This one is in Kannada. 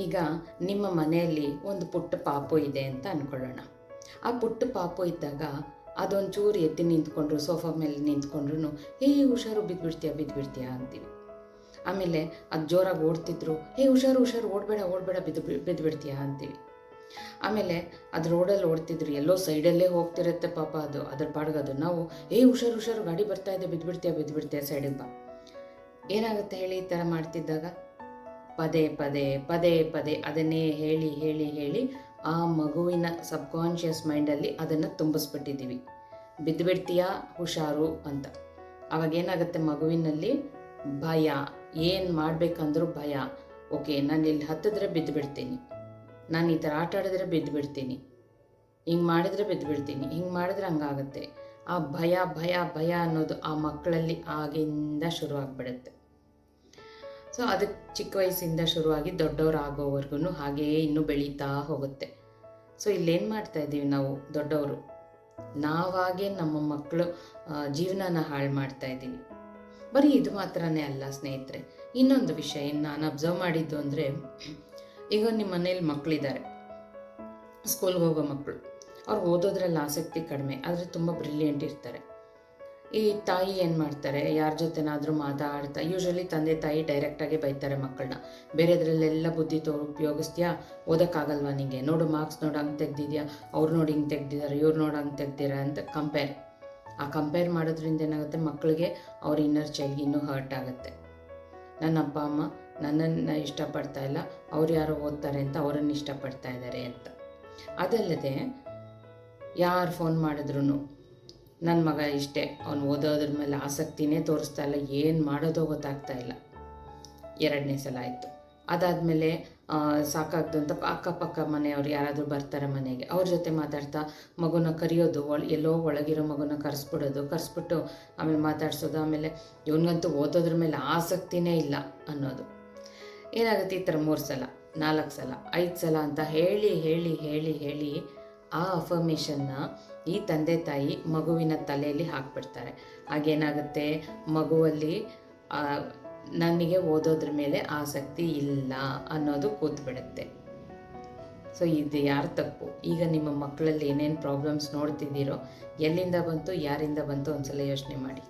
ಈಗ ನಿಮ್ಮ ಮನೆಯಲ್ಲಿ ಒಂದು ಪುಟ್ಟ ಪಾಪು ಇದೆ ಅಂತ ಅಂದ್ಕೊಳ್ಳೋಣ. ಆ ಪುಟ್ಟ ಪಾಪು ಇದ್ದಾಗ ಅದೊಂಚೂರು ಎತ್ತಿ ನಿಂತ್ಕೊಂಡ್ರು, ಸೋಫಾ ಮೇಲೆ ನಿಂತ್ಕೊಂಡ್ರು ಹುಷಾರು ಬಿದ್ದುಬಿಡ್ತೀಯಾ ಅಂತೀವಿ. ಆಮೇಲೆ ಅದು ಜೋರಾಗಿ ಓಡ್ತಿದ್ರು, ಹುಷಾರು ಓಡಬೇಡ ಬಿದ್ದುಬಿಡ್ತೀಯಾ ಅಂತೀವಿ. ಆಮೇಲೆ ಅದು ರೋಡಲ್ಲಿ ಓಡ್ತಿದ್ರು, ಎಲ್ಲೋ ಸೈಡಲ್ಲೇ ಹೋಗ್ತಿರುತ್ತೆ ಪಾಪ, ಅದ್ರ ಪಾಡ್ಗದು. ನಾವು ಹುಷಾರು ಗಾಡಿ ಬರ್ತಾ ಇದೆ, ಬಿದ್ದುಬಿಡ್ತೀಯಾ ಸೈಡಿಗೆ ಬಾ. ಏನಾಗುತ್ತೆ ಹೇಳಿ ಈ ಥರ ಮಾಡ್ತಿದ್ದಾಗ? ಪದೇ ಅದನ್ನೇ ಹೇಳಿ ಆ ಮಗುವಿನ ಸಬ್ಕಾನ್ಷಿಯಸ್ ಮೈಂಡಲ್ಲಿ ಅದನ್ನು ತುಂಬಿಸ್ಬಿಟ್ಟಿದ್ದೀವಿ, ಬಿದ್ದುಬಿಡ್ತೀಯಾ ಹುಷಾರು ಅಂತ. ಅವಾಗೇನಾಗುತ್ತೆ, ಮಗುವಿನಲ್ಲಿ ಭಯ, ಏನು ಮಾಡಬೇಕಂದ್ರೂ ಭಯ. ಓಕೆ, ನಾನು ಇಲ್ಲಿ ಹತ್ತಿದ್ರೆ ಬಿದ್ದುಬಿಡ್ತೀನಿ, ನಾನು ಈ ಥರ ಆಟ ಆಡಿದ್ರೆ ಬಿದ್ದುಬಿಡ್ತೀನಿ, ಹಿಂಗೆ ಮಾಡಿದ್ರೆ ಬಿದ್ದುಬಿಡ್ತೀನಿ, ಹಿಂಗೆ ಮಾಡಿದ್ರೆ ಹಂಗಾಗುತ್ತೆ. ಆ ಭಯ ಅನ್ನೋದು ಆ ಮಕ್ಕಳಲ್ಲಿ ಆಗಿಂದ ಶುರುವಾಗ್ಬಿಡುತ್ತೆ. ಸೊ ಅದಕ್ಕೆ ಚಿಕ್ಕ ವಯಸ್ಸಿಂದ ಶುರುವಾಗಿ ದೊಡ್ಡವರಾಗೋವರೆಗೂ ಹಾಗೆಯೇ ಇನ್ನೂ ಬೆಳೀತಾ ಹೋಗುತ್ತೆ. ಸೊ ಇಲ್ಲೇನು ಮಾಡ್ತಾ ಇದ್ದೀವಿ ನಾವು ದೊಡ್ಡವರು? ನಾವಾಗೇ ನಮ್ಮ ಮಕ್ಕಳು ಜೀವನನ ಹಾಳು ಮಾಡ್ತಾ ಇದ್ದೀವಿ. ಬರೀ ಇದು ಮಾತ್ರನೇ ಅಲ್ಲ ಸ್ನೇಹಿತರೆ, ಇನ್ನೊಂದು ವಿಷಯ ನಾನು ಅಬ್ಸರ್ವ್ ಮಾಡಿದ್ದು ಅಂದರೆ, ಈಗ ನಿಮ್ಮ ಮನೇಲಿ ಮಕ್ಕಳಿದ್ದಾರೆ, ಸ್ಕೂಲ್ಗೆ ಹೋಗೋ ಮಕ್ಕಳು, ಅವ್ರು ಓದೋದ್ರಲ್ಲಿ ಆಸಕ್ತಿ ಕಡಿಮೆ, ಆದರೆ ತುಂಬ ಬ್ರಿಲಿಯಂಟ್ ಇರ್ತಾರೆ. ಈ ತಾಯಿ ಏನು ಮಾಡ್ತಾರೆ, ಯಾರ ಜೊತೆನಾದರೂ ಮಾತಾಡ್ತಾ, ಯೂಶ್ವಲಿ ತಂದೆ ತಾಯಿ ಡೈರೆಕ್ಟಾಗಿ ಬೈತಾರೆ ಮಕ್ಕಳನ್ನ, ಬೇರೆದ್ರಲ್ಲೆಲ್ಲ ಬುದ್ಧಿ ಉಪಯೋಗಿಸ್ತೀಯಾ, ಓದೋಕ್ಕಾಗಲ್ವಾ ನಿಂಗೆ, ನೋಡು ಮಾರ್ಕ್ಸ್ ನೋಡು ಹಂಗೆ ತೆಗ್ದಿದ್ಯಾ, ಅವ್ರು ನೋಡಿ ಹಿಂಗೆ ತೆಗ್ದಿದ್ದಾರೆ, ಇವ್ರು ನೋಡು ಹಂಗೆ ತೆಗ್ದಿರ ಅಂತ ಕಂಪೇರ್ ಮಾಡೋದ್ರಿಂದ ಏನಾಗುತ್ತೆ, ಮಕ್ಕಳಿಗೆ ಅವ್ರ ಇನ್ನರ್ ಚೈಲ್ಡ್ಗೆ ಇನ್ನೂ ಹರ್ಟ್ ಆಗುತ್ತೆ. ನನ್ನ ಅಪ್ಪ ಅಮ್ಮ ನನ್ನನ್ನು ಇಷ್ಟಪಡ್ತಾ ಇಲ್ಲ, ಅವ್ರು ಯಾರೋ ಓದ್ತಾರೆ ಅಂತ ಅವರನ್ನು ಇಷ್ಟಪಡ್ತಾ ಇದ್ದಾರೆ ಅಂತ. ಅದಲ್ಲದೆ ಯಾರು ಫೋನ್ ಮಾಡಿದ್ರು ನನ್ನ ಮಗ ಇಷ್ಟೇ, ಅವ್ನು ಓದೋದ್ರ ಮೇಲೆ ಆಸಕ್ತಿನೇ ತೋರಿಸ್ತಾ ಇಲ್ಲ, ಏನು ಮಾಡೋದೋ ಗೊತ್ತಾಗ್ತಾ ಇಲ್ಲ. 2ನೇ ಸಲ ಆಯಿತು. ಅದಾದಮೇಲೆ ಸಾಕಾಗ್ದು ಅಂತ ಅಕ್ಕಪಕ್ಕ ಮನೆಯವ್ರು ಯಾರಾದರೂ ಬರ್ತಾರೆ ಮನೆಗೆ, ಅವ್ರ ಜೊತೆ ಮಾತಾಡ್ತಾ ಮಗುನ ಕರೆಯೋದು, ಎಲ್ಲೋ ಒಳಗಿರೋ ಮಗುನ ಕರೆಸ್ಬಿಟ್ಟು ಆಮೇಲೆ ಮಾತಾಡ್ಸೋದು. ಆಮೇಲೆ ಇವನಿಗಂತೂ ಓದೋದ್ರ ಮೇಲೆ ಆಸಕ್ತಿನೇ ಇಲ್ಲ ಅನ್ನೋದು. ಏನಾಗುತ್ತೆ, ಈ ಥರ 3 ಸಲ 4 ಸಲ 5 ಸಲ ಅಂತ ಹೇಳಿ ಆ ಅಫರ್ಮೇಷನ್ನ ಈ ತಂದೆ ತಾಯಿ ಮಗುವಿನ ತಲೆಯಲ್ಲಿ ಹಾಕ್ಬಿಡ್ತಾರೆ. ಹಾಗೇನಾಗುತ್ತೆ, ಮಗುವಲ್ಲಿ ನನಗೆ ಓದೋದ್ರ ಮೇಲೆ ಆಸಕ್ತಿ ಇಲ್ಲ ಅನ್ನೋದು ಕೂತ್ಬಿಡುತ್ತೆ. ಸೊ ಇದು ಯಾರ ತಪ್ಪು? ಈಗ ನಿಮ್ಮ ಮಕ್ಕಳಲ್ಲಿ ಏನೇನು ಪ್ರಾಬ್ಲಮ್ಸ್ ನೋಡ್ತಿದ್ದೀರೋ, ಎಲ್ಲಿಂದ ಬಂತು, ಯಾರಿಂದ ಬಂತು ಒಂದ್ಸಲ ಯೋಚನೆ ಮಾಡಿ.